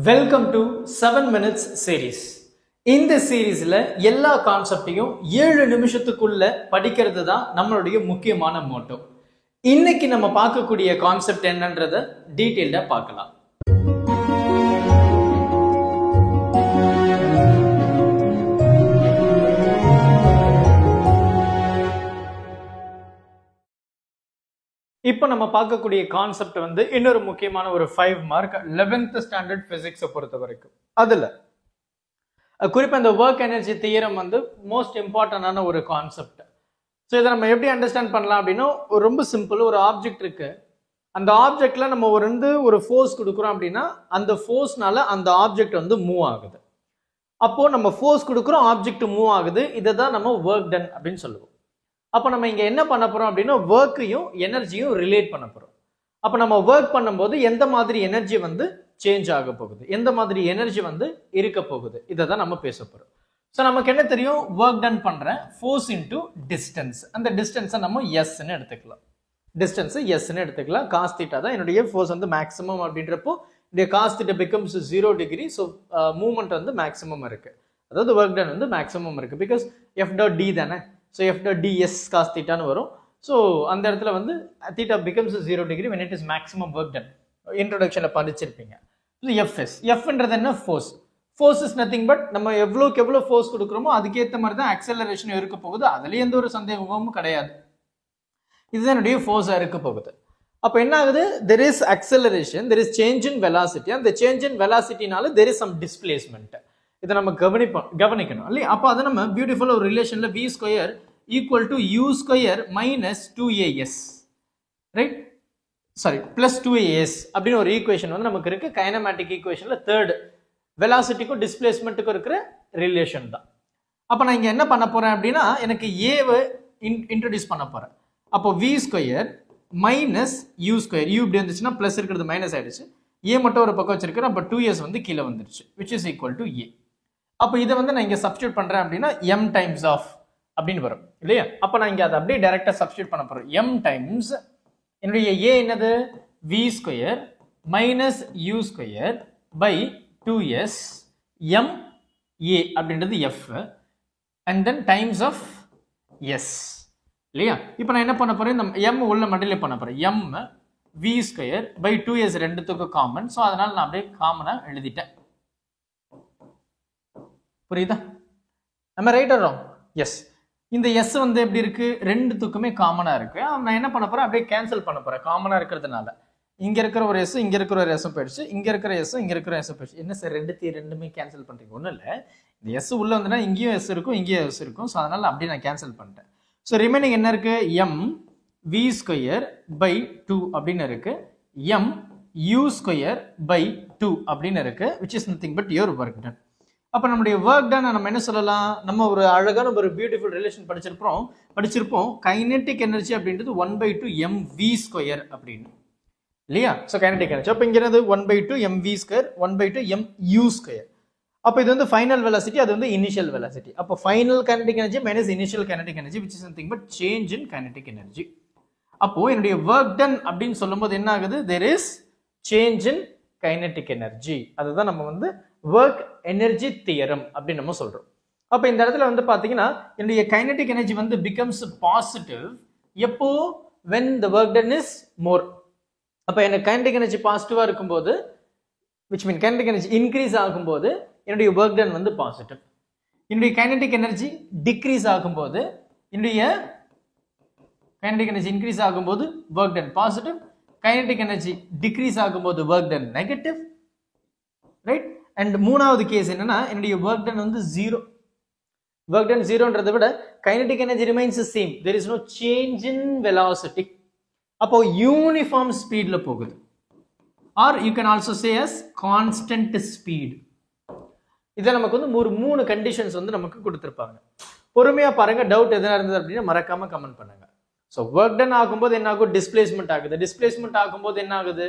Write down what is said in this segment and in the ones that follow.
Welcome to 7 minutes series. இந்த சீரீஸ்ல எல்லா கான்செப்டையும் 7 நிமிஷத்துக்குள்ள படிக்கிறது தான் நம்மளுடைய முக்கியமான மோட்டோ. இன்னைக்கு நம்ம பார்க்கக்கூடிய கான்செப்ட் என்னன்றத டீடைல்டா பார்க்கலாம். இப்போ நம்ம பார்க்கக்கூடிய கான்செப்ட் வந்து இன்னொரு முக்கியமான ஒரு 5 மார்க் 11th ஸ்டாண்டர்ட் பிசிக்ஸை பொறுத்த வரைக்கும். அதுல குறிப்பா இந்த ஒர்க் எனர்ஜி தியரம் வந்து மோஸ்ட் இம்பார்ட்டன்டான ஒரு கான்செப்ட். ஸோ இதை நம்ம எப்படி அண்டர்ஸ்டாண்ட் பண்ணலாம் அப்படின்னா, ரொம்ப சிம்பிள். ஒரு ஆப்ஜெக்ட் இருக்கு, அந்த ஆப்ஜெக்ட்ல நம்ம ஒரு ஃபோர்ஸ் கொடுக்குறோம் அப்படின்னா அந்த ஃபோர்ஸ்னால அந்த ஆப்ஜெக்ட் வந்து மூவ் ஆகுது. அப்போ நம்ம ஃபோர்ஸ் கொடுக்குறோம், ஆப்ஜெக்ட் மூவ் ஆகுது, இதை தான் நம்ம ஒர்க் டன் அப்படின்னு சொல்லுவோம். அப்போ நம்ம இங்க என்ன பண்ண போறோம் அப்படின்னா, ஒர்க்கையும் எனர்ஜியும் ரிலேட் பண்ண போறோம். அப்போ நம்ம ஒர்க் பண்ணும்போது எந்த மாதிரி எனர்ஜி வந்து சேஞ்ச் ஆக போகுது, எந்த மாதிரி எனர்ஜி வந்து இருக்க போகுது, இதை தான் நம்ம பேச போறோம். ஸோ நமக்கு என்ன தெரியும், ஒர்க் டன் பண்றேன் ஃபோர்ஸ் இன்டூ டிஸ்டன்ஸ். அந்த டிஸ்டன்ஸை நம்ம எஸ்ன்னு எடுத்துக்கலாம். டிஸ்டன்ஸ் எஸ்ன்னு எடுத்துக்கலாம். காஸ் தீட்டா தான் என்னுடைய ஃபோர்ஸ் வந்து மேக்ஸிமம் அப்படின்றப்போ இந்த cos theta becomes 0 degree. So movement வந்து மேக்ஸிமம் இருக்கு, அதாவது ஒர்க் டன் வந்து மேக்ஸிமம் இருக்கு. பிகாஸ் எஃப் டாட் டி தானே. So F dot DS cos தீட்டான்னு வரும். ஸோ அந்த இடத்துல வந்து theta becomes 0 degree when it is maximum work done. இன்ட்ரோடக்ஷனில் படிச்சிருப்பீங்க. ஸோ எஃப்எஸ், எஃப்ன்றது என்ன, force. Force is nothing but நம்ம எவ்வளோக்கு எவ்வளோ ஃபோர்ஸ் கொடுக்குறோமோ அதுக்கேற்ற மாதிரி தான் அக்சலரேஷன் இருக்க போகுது. அதுலேயே எந்த ஒரு சந்தேகமும் கிடையாது. இதுதான் என்னுடைய ஃபோர்ஸாக இருக்க போகுது. அப்போ என்ன ஆகுது, there is acceleration, there is change in velocity. அந்த சேஞ்ச் இன் வெலாசிட்டினால தெர் இஸ் சம் டிஸ்பிளேஸ்மெண்ட். இதை நம்ம கவனிக்கணும் இல்லையா? அப்போ அதை நம்ம பியூட்டிஃபுல் ஒரு ரிலேஷன்ல v square equal to u square minus 2as, right, sorry plus 2as அப்படின்னு ஒரு ஈக்குவேஷன் வந்து நமக்கு இருக்கு. கைனமேட்டிக் ஈக்குவேஷன்ல தேர்ட் வெலாசிட்டிக்கும் டிஸ்பிளேஸ்மெண்ட்டுக்கும் இருக்கிற ரிலேஷன் தான். அப்போ நான் இங்க என்ன பண்ண போறேன் அப்படின்னா, எனக்கு ஏவை இன்ட்ரோடியூஸ் பண்ண போறேன். அப்போ v square minus u square, u இப்படி வந்துச்சுன்னா பிளஸ் இருக்கிறது மைனஸ் ஆயிடுச்சு, a மட்டும் ஒரு பக்கம் வச்சிருக்கிறேன். அப்போ 2s வந்து கீழே வந்துருச்சு, which is equal to a. அப்போ இதை வந்து நான் இங்க சப்ஸ்டியூட் பண்றேன் அப்படின்னா m டைம்ஸ் ஆஃப் அப்படின்னு வரும் இல்லையா? அப்போ நான் இங்க அதை அப்படியே டைரக்டா சப்ஸ்டியூட் பண்ண போறேன். m டைம்ஸ் என்னுடைய a என்னது, v square minus u square by 2s m a அப்படின்றது f and then times of s இல்லையா? இப்போ நான் என்ன பண்ண போறேன், இந்த m உள்ள மல்டிப்ளை பண்ண போறேன். m v square by 2s ரெண்டுத்துக்கும் காமன். ஸோ அதனால நான் அப்படியே காமனா எழுதிட்டேன். புரியுதா? நம்ம ரைட் வரோம். எஸ், இந்த எஸ் வந்து எப்படி இருக்கு, ரெண்டுத்துக்குமே காமனா இருக்கு. நான் என்ன பண்ண போறேன், அப்படியே கேன்சல் பண்ண போறேன். காமனா இருக்கிறதுனால இங்க இருக்கிற ஒரு எஸ் இங்க இருக்கிற ஒரு எஸ் போயிடுச்சு, இங்க இருக்கிற எஸ் இங்க இருக்கிற எஸ் போயிடுச்சு. என்ன சார் ரெண்டுமே கேன்சல் பண்றீங்க? ஒன்றும் இல்லை, இந்த எஸ் உள்ள வந்துன்னா இங்கேயும் எஸ் இருக்கும் இங்கேயும் எஸ் இருக்கும். ஸோ அதனால அப்படியே நான் கேன்சல் பண்ணிட்டேன். ஸோ ரிமைனிங் என்ன இருக்கு, எம் v ஸ்கொயர் பை 2 அப்படின்னு இருக்கு, m u ஸ்கொயர் பை 2 அப்படின்னு இருக்கு, which is nothing but your work done. அப்ப நம்முடைய ஒர்க் டன் நம்ம என்ன சொல்லலாம், நம்ம ஒரு அழகான ஒரு பியூட்டிஃபுல் ரிலேஷன் படிச்சிருப்போம். கைனெட்டிக் எனர்ஜி அப்படின்றது 1/2 mv ஸ்கொயர் அப்படின்னு இல்லையா? ஸோ கைனெட்டிக் எனர்ஜி அப்போ இங்க என்னது 1/2 mv ஸ்கொயர் 1/2 mu ஸ்கொயர். அப்போ இது வந்து ஃபைனல் வெலாசிட்டி, அது வந்து இனிஷியல் வெலாசிட்டி. அப்போ final kinetic energy minus initial kinetic energy, which is nothing but change in kinetic energy. அப்போ என்னுடைய ஒர்க் டன் அப்படின்னு சொல்லும்போது என்ன ஆகுது, there is change in kinetic energy. அதுதான் நம்ம வந்து ஒர்க் எனர்ஜி தியரம் அப்படின்னு நம்ம சொல்றோம். அப்ப இந்த இடத்துல வந்து பாத்தீங்கன்னா என்னுடைய கைனெட்டிக் எனர்ஜி வந்து becomes பாசிட்டிவ் எப்போ, when the work done is more. அப்ப எனக்கு கைனெட்டிக் எனர்ஜி பாசிட்டிவா இருக்கும்போது, which mean kinetic energy increase ஆகும்போது என்னுடைய ஒர்க் டன் வந்து பாசிட்டிவ். என்னுடைய கைனெட்டிக் எனர்ஜி டிக்ரீஸ் ஆகும்போது, என்னுடைய கைனெட்டிக் எனர்ஜி இன்க்ரீஸ் ஆகும்போது work done positive, kinetic energy decrease ஆகும்போது work done negative, right? And மூணாவது கேஸ் என்னன்னா, என்னுடைய ஒர்க் டன் வந்து 0. ஒர்க் டன் 0ன்றதை விட kinetic energy remains same, there is no change in velocity. அப்போ யூனிஃபார்ம் ஸ்பீட்ல போகுது, are you can also say as constant speed. இதை நமக்கு வந்து ஒரு 3 கண்டிஷன்ஸ் வந்து நமக்கு கொடுத்துருப்பாங்க. பொறுமையா பாருங்க, டவுட் எதனா இருந்தது அப்படின்னா மறக்காம கமெண்ட் பண்ணுங்க. ஸோ ஒர்க் டன் ஆகும்போது என்ன ஆகும், டிஸ்பிளேஸ்மெண்ட் ஆகுது. டிஸ்பிளேஸ்மெண்ட் ஆகும்போது என்ன ஆகுது,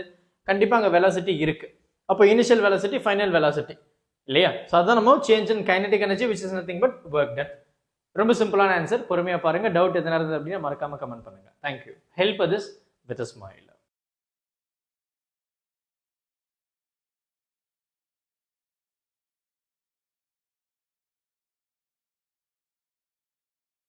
கண்டிப்பா அங்கே வெலாசிட்டி இருக்கு. அப்போ இனிஷியல் வெலாசிட்டி ஃபைனல் வெலாசிட்டி இல்லையா? ஸோ அதான் நம்ம change in kinetic energy which is nothing but work done. ரொம்ப சிம்பிளான ஆன்சர். பொறுமையா பாருங்க, டவுட் எதனா இருந்தது அப்படின்னா மறக்காம கமெண்ட் பண்ணுங்க. Thank you. Help this with a smile.